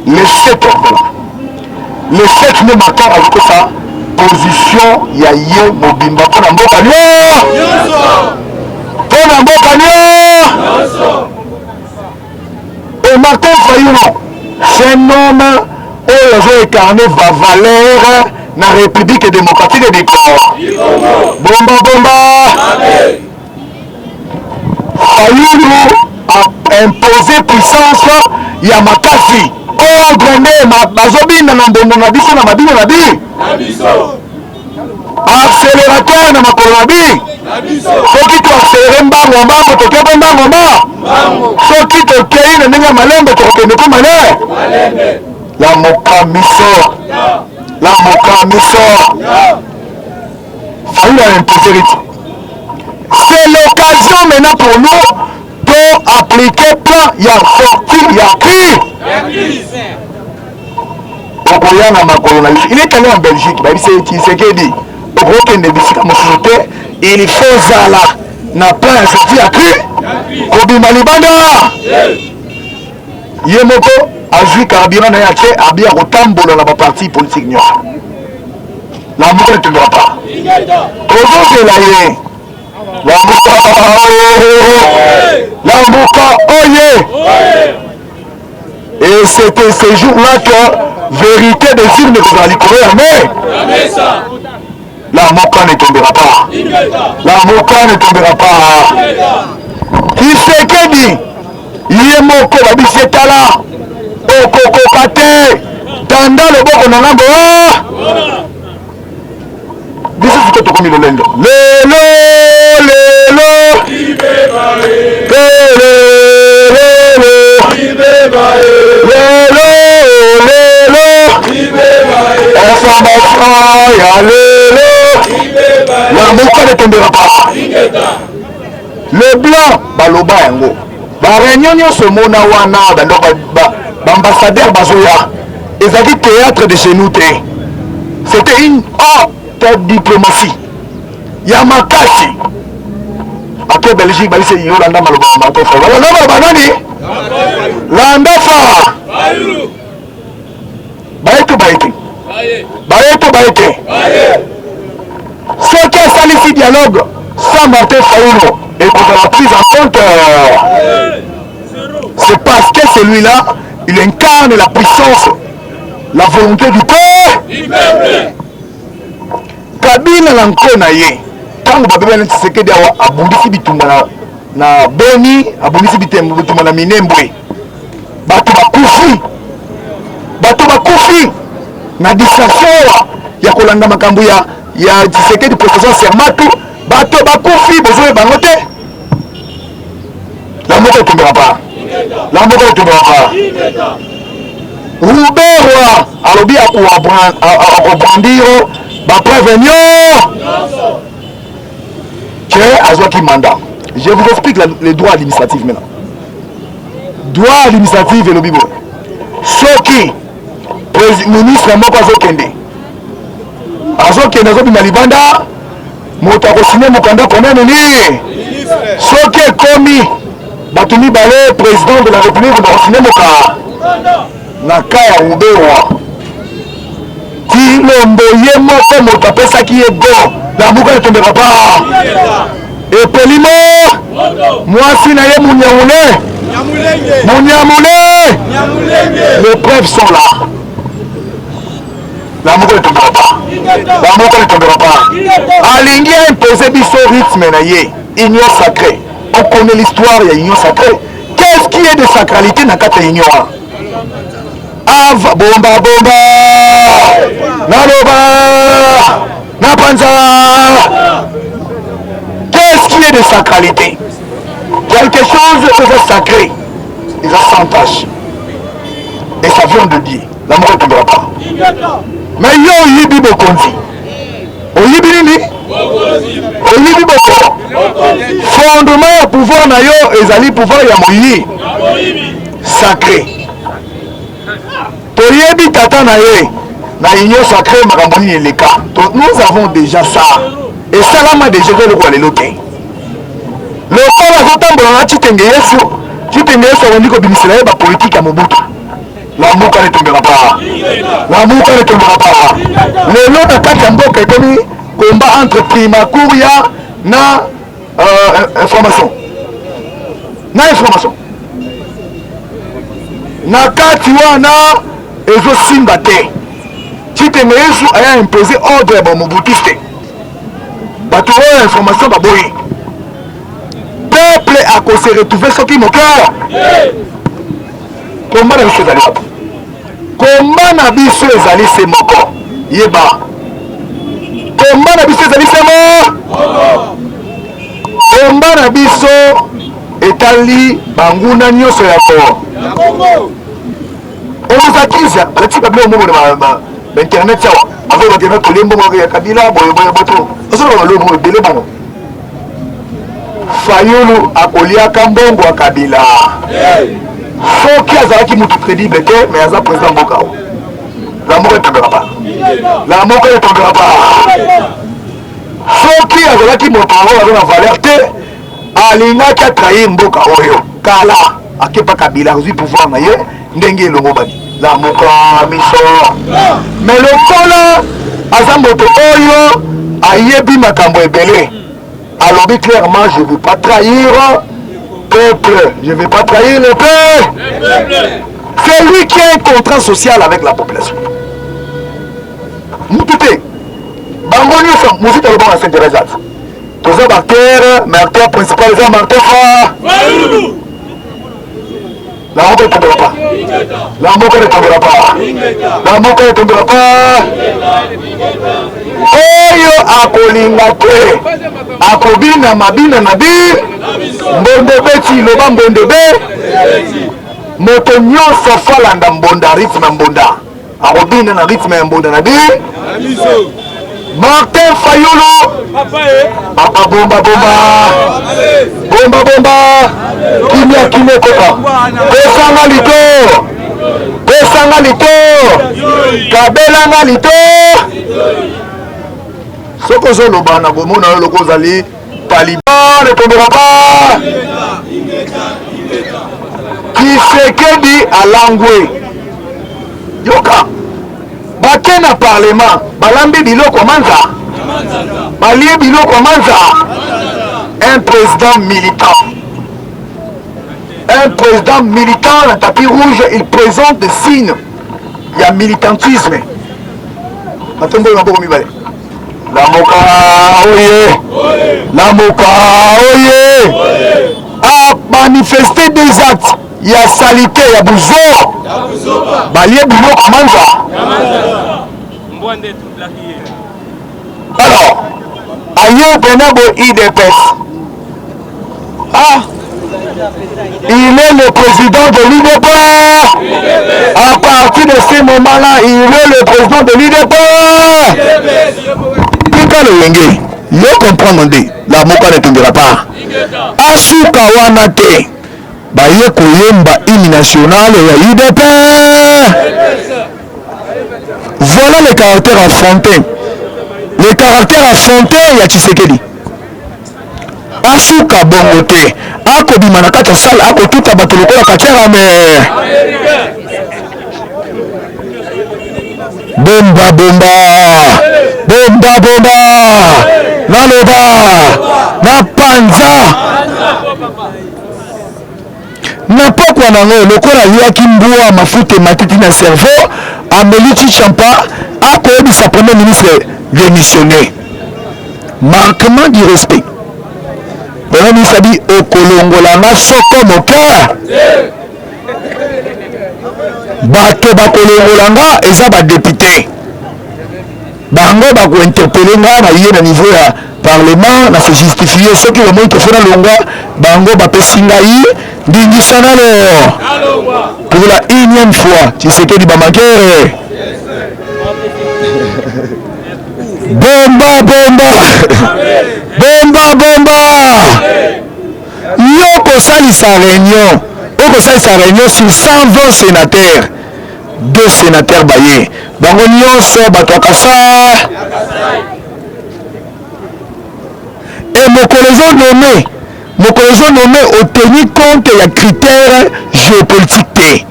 le 7 le 7 ne matin avec sa position ya ye mobimba pona mboka et Martin Fayulu c'est un homme et a incarné va valeur na République démocratique du Congo. Bomba Fayulu a imposé puissance ya makasi contre nde bazobinda na mbondo na biso na mabino na biso accélérateur na makolo na biso soki toaccéléré mbango tokepe mbango soki tokei na ndenge ya malembe tokokende ko malembe la mokamiso Fayulu a imposé rythme. C'est l'occasion maintenant pour nous de appliquer plan ya sortie ya crise. Okoyana makolo na biso. Il est allé en Belgique, ba bise Tshisekedi. Okokende bisika mosusu te, il faut zala na plan ya sortie ya crise. Kobima libanda. Ye moko azwi carburant na yake abia kotambola na ba parti politique nyonso. La moko ne tombera pas. Kozozela ye. Lambuka oye. Et c'était ce jour-là que vérité des urnes de la Licorée amène. La moka ne tombera pas. Qui sait que dit Yemoko Babisetala Okokokate Tanda le boko nanambo. Biso siko tokomi lolendo. Lelo la moka ne tombera pas. Le blanc baloba yango ba réunion nyonso mona wana ambassadeur bazoya ezaki théâtre de chez nous. C'était une haute diplomatie ya makasi. Après Belgique balise Yolanda maloba matofa Yolanda banani landa fa baete ce qui est salifi dialogue sans Martin Fayulu et pour la prise en compte c'est parce que celui-là il incarne la puissance, la volonté du peuple. Kabila lankona ye tango babeba na Tshisekedi awa abundisi bitumba na Beni, abundisi bitumba na Minembwe, bato bakufi na distraction ya kolanda makambo ya Tshisekedi professeur Sermatu, bato bakufi besoin bango te. La moko tombera pas. Rouberwa alobi akobrandir prévenir que Azwaki mandat. Je vous explique les droits administratifs maintenant. Droit administratif et le bibo. Ce qui ministre moko azokende azobima libanda moto akosine mokanda combien nini ce qui est commis bato mibale président de la république bakosine moka na ka ya Rouberwa Tilombo ye moko moto apesaki ye bon la moko ne tombera pas. Et Pelimo mwasi na ye Munyamule les preuves sont là. La moko ne tombera pas. Alingi a imposé biso rythme na ye union sacrée. On connaît l'histoire ya union sacrée. Qu'est-ce qui est de sacralité na kata union? Ava bomba naloba napanza. Qu'est-ce qui est de sacralité? Quelque chose de sacré, ils ont sans tâche et ça vient de Dieu. La mort ne tombera pas. Mais yo yibi bokonzi oyibi nini oyibi boko fondement ya pouvoir na yo ezali pouvoir ya moyi sacré. Toyebi tata na ye na union sacrée makambo nini eleka. Nous avons déjà ça et ça là m'a déjà le quoi lelote le corps azotambola na chitenge yesu akondi kobimisela ye bapolitike ya Mobutu La mouka ne tombera pas. La mouka ne tombera pas. Le lot de Kakamboka est commis combat entre Primakuria na information. Na information. Na kati wana ezo simba te. Chitenge Yesu aya imposé ordre ya Mobutiste. Bato oyo information baboyi. Peuple a se retrouver ce qui mon cœur. Comment na biso ezali wapi? Comment na biso ezali se moko? Yeba. Comment na biso ezali se moko? Comment na biso etali banguna nyonso ya Kongo. Omuzakiza alati bablo mo ba internet sawa. Azo ba tena kolembo mo ya Kabila boye boto. Oso ba lo mo bele bango. Fayulu akoliaka mbongo wa Kabila. Soki azalaki mutu crédible te, mais aza président mboka. La moko ne tombera pas. La moko ne tombera pas. Soki azalaki moto oyo na valeur te, alingaki atrahir mboka oyo. Kala akepa Kabila azwi pouvoir na ye ndenge elongo bani. La moko miso. Mais lokola aza moto oyo ayebi makambo ebele. Alors clairement, je ne veux pas trahir peuple. Je ne vais pas trahir le peuple. C'est lui qui a un contrat social avec la population. Nous tout est. Bangoni, nous sommes le bon à Saint-Thérèse. Tous les acteurs, mais acteur principal, les acteurs la moko ne tombera pas. La moko ne tombera pas. La moko ne tombera pas. Oyo akolinga te. Akobina mabina na bi. Mbonde beti loba mbonde be. Moto nyonso falanda mbonda rythme mbonda. Akobina na rythme ya mbonda na bi. Martin Fayulu. Papa bomba bomba. Bomba bomba. Kimia kimia kota. Pesanga lito. Pesanga lito. Kabela nga lito. Soko zolo bana bomona loko zali Taliban ne tombera pas. Tshisekedi alangwe. Yoka. Bake na parlement. Balambi biloko manza. Balie biloko manza. Un président militant. Un président militant, le tapis rouge, il présente des signes. Il y a militantisme. La moka, oye. La moka, oye. A manifesté des actes. Il y a salité, il y a bouzo. Balie biloko manza. Alors, ailleurs Benabo IDPS. Ah, il est le président de l'IDP. À partir de ce moment-là, il est le président de l'IDP. Pika le Yenge, yo comprendre ndé, la moka ne tombera pas. Asuka wanate, baye koyemba hymne national ya IDP. Voilà le caractère enfantin. Le caractère enfantin ya Tshisekedi. Asuka bongo te. Akobima na kati ya sala akotuta bato lokola katiara me. Bomba bomba. Bomba bomba. Naloba. Na panza. Na pokwa nango lokola yaki mbua mafuta matiti na cerveau. Amelichi champa. Akoyebisa premier ministre démissionné. Manquement du respect. Premier ministre dit au Kolongolanga soko moka. Bato bakolongolanga eza ba député. Bango bako interpeller nga na yé na niveau ya parlement na se justifier ce qui vraiment te fera longa bango ba pesinga yi ndingi sana lo. Pour la énième fois, tu sais que di bamakere. Bomba bomba. Bomba bomba. Yoko salisa réunion. Yoko salisa réunion sur 120 sénateurs. 2 sénateurs baillés. Bango nyonso batokasa. Et mokolozo nommé au tenu compte ya critères géopolitiques.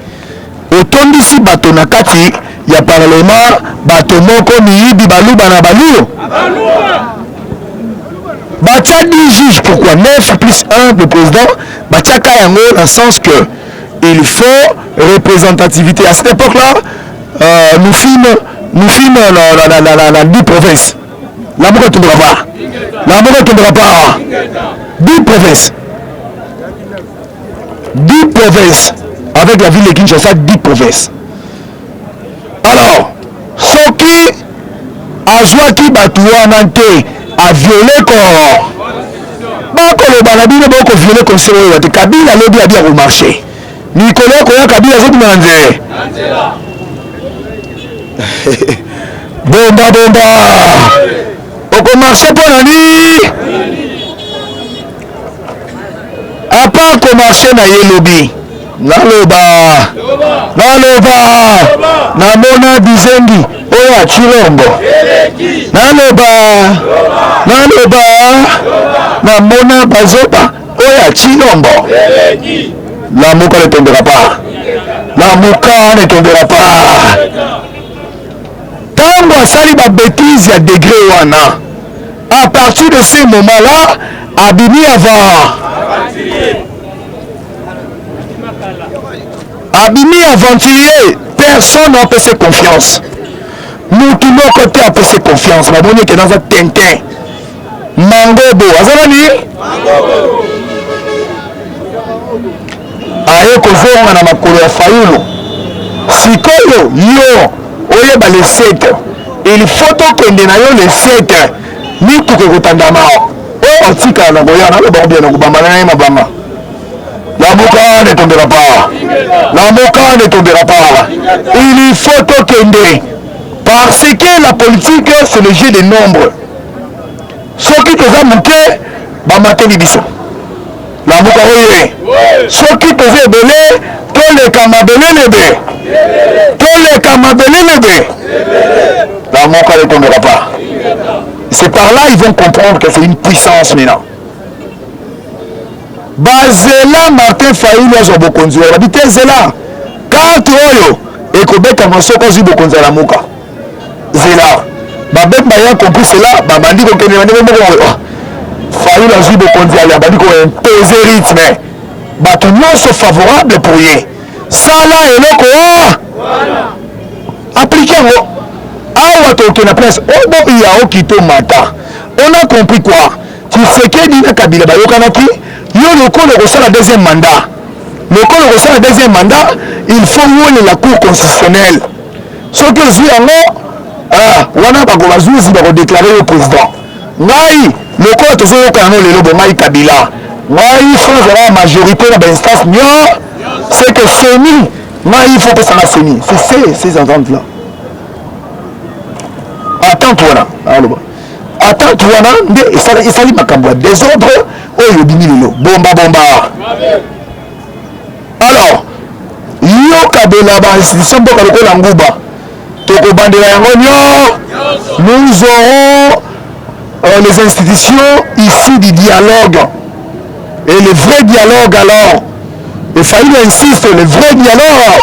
Otondi si bato na kati ya parlement bato moko miyibi baluba na baluyo batia 10 juges. Pourquoi 9 plus 1 le président batia kayango dans le sens que il faut représentativité. À cette époque là nous filmes dans 10 provinces. La moko tombera pas. La moko tombera pas. 10 provinces. 10 provinces. Avec la ville de Kinshasa, 10 provinces. Alors, ce qui a joué qui batouanante a violé corps. Bakolo banabine boko violé conseil de Kabila lobby a bien remarché. Nicolas Koya Kabila zot manze. Bomba bomba. Oko marché pour nani. À part ko marché na ye lobby. Naloba namona bizengi oya chilombo naloba namona bazoba oya chilombo la muka ne tombera pas, la muka ne tombera pas. Tango asali ba bêtise ya degré wana, à partir de ce moment là abimi abimi aventurier, personne n'a fait confiance. Nous tout le côté a fait confiance. Ma bonne est dans un tintin. Mangobo, azalani? Aye kozonga na makolo ya fayulu. Sikoyo yo oyeba le 7. Il faut tokende na yo le 7. Ni tuke kotandama. O otika na boya na lo ba bien na kubamba na mabanga. La Moka ne tombera pas. La Moka ne tombera pas. Il faut tokende. Parce que la politique, c'est le jeu des nombres. Ceux qui te ont manqué, bah mater biso. La Moka oui. Ceux qui te ont belé, tous les camabelés les bé. Tous les camabelés les bé. La Moka ne tombera pas. C'est par là ils vont comprendre que c'est une puissance maintenant. Bazela Martin Fayulu azo bokonzi wa bité zela carte oyo ekobeta masoko zi bokonzi la muka zela babemba ya compris cela babandi ko kene ndenge moko Fayulu azo bokonzi ya bandi ko imposer rythme bato nyonso favorable pour ye sala eloko appliquer ngo awa to na place obo ya okito mata on a compris quoi tu sais que dina Kabila bayokanaki yo lokolo kosala deuxième mandat. Lokolo kosala deuxième mandat, il faut louer la cour constitutionnelle. Ce que je dis en wana ba ko bazuzi ba ko déclarer au président. Ngai lokolo to so kana no lelo bongai Kabila. Ngai sans la majorité na instance nyo, c'est que seni, ngai il faut que ça na seni. C'est ces ententes là. Attends-toi là. Attends-toi là, il s'allie makambo désordre. Oyo binilelo bomba alors yo kabela ba institution boka lokola nguba toko bandela yango nous aurons les institutions issues du dialogue et le vrai dialogue alors il fallait insister le vrai dialogue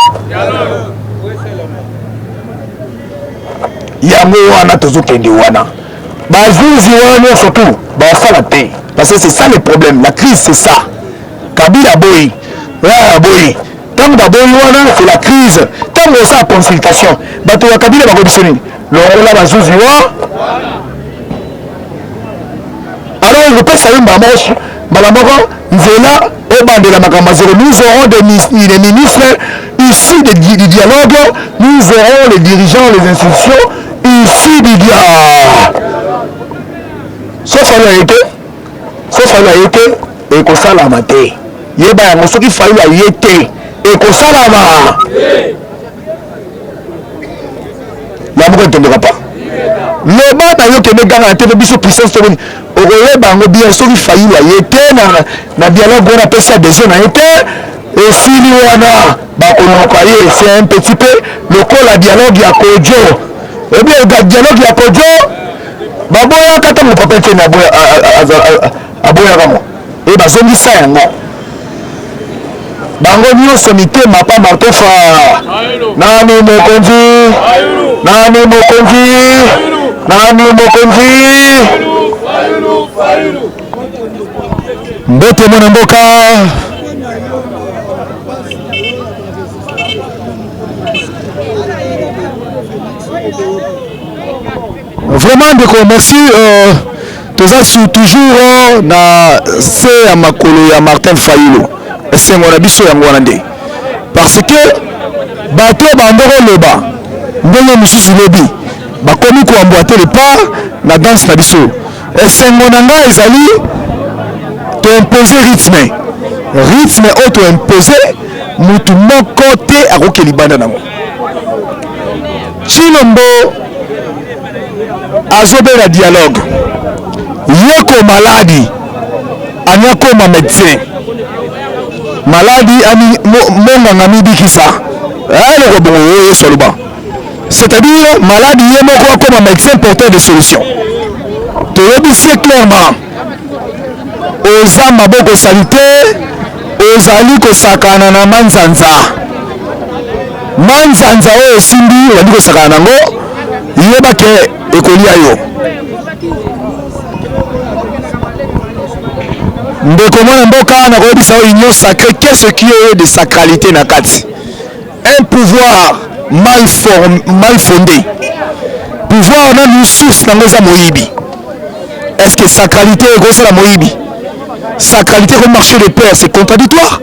yango wana tozokende wana bazuzi wana surtout basala te. Parce que c'est ça le problème, la crise c'est ça. Kabila boy, là boy. Tant que boy c'est la crise. Tant que ça consultation, bato ya Kabila va conditionner. Le rôle là bazuzi wa. Alors je peux saluer Mamoche, Malamoko, Nzela, Obande la Makamazero. Nous aurons des ministres issus du dialogue. Nous aurons les dirigeants, les institutions issus du dialogue. Sauf en réalité. Sauf à été et qu'on s'alama te. Yeba yango soki Fayulu a yete et qu'on s'alama. La moko ne tombera pas. Le bas na yo kende gana te biso puissance to boni. Okoyeba yango bien soki Fayulu a yete na dialogue on appelle ça des zones a été et fili wana ba konoka ye c'est un petit peu le col à dialogue ya Kodjo. Et bien le dialogue ya Kodjo baboya kata mo papa te na boya. Aboya kamo et bazongisa yango bango nyonso mitema pa Martin Fa nani mokonzi nani mokonzi nani mokonzi mbote mwana mboka vraiment ndeko merci toza toujours na se ya makolo ya Martin Fayulu esengo na biso yango wana nde parce que bato bandoko loba ndenge mosusu lobi bakomi koambwate le pas na danse na biso esengo na ngai ezali toimpose rythme oyo toimpose mutu moko te akoki libanda nango Chilombo azobela dialogue yeko maladi anyakoma médecin maladi ani monganga mibikisa eloko bongo oyo soloba c'est-à-dire maladi ye moko akoma médecin porteur de solution toyebisi clairement oza maboko salite ozali kosakana na manzanza oyo esimbi obandi kosakana nango yebake ekolia yo ndeko mwana mboka nakoyebisa oyo union sacrée qu'est-ce qui est de sacralité na kati un pouvoir mal fondé pouvoir nanu source nango eza moyibi est-ce que sacralité ekosala moyibi sacralité comme marché de paix c'est contradictoire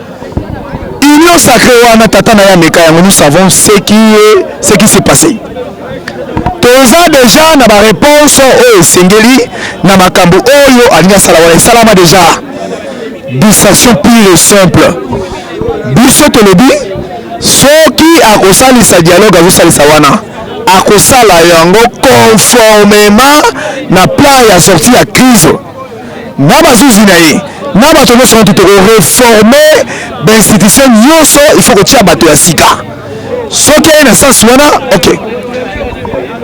union sacrée wana tata na ya meka yango nous savons ce qui s'est passé toza déjà na baréponse oyo esengeli na makambo oyo alingi asala wana esalama déjà distraction pure et simple biso tolobi soki akosalisa dialogue azosalisa wana akosala yango conformément na plan ya sortie ya crise na bazuzi na ye na bato nyonso wana tokoreforme bainstitution nyonso il faut kotia bato ya sika soki aye na sens wana ok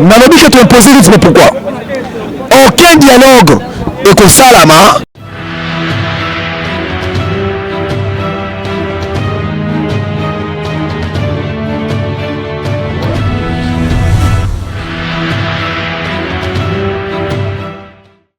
nalobi ke toimpose rythme pourquoi aucun dialogue ekosalama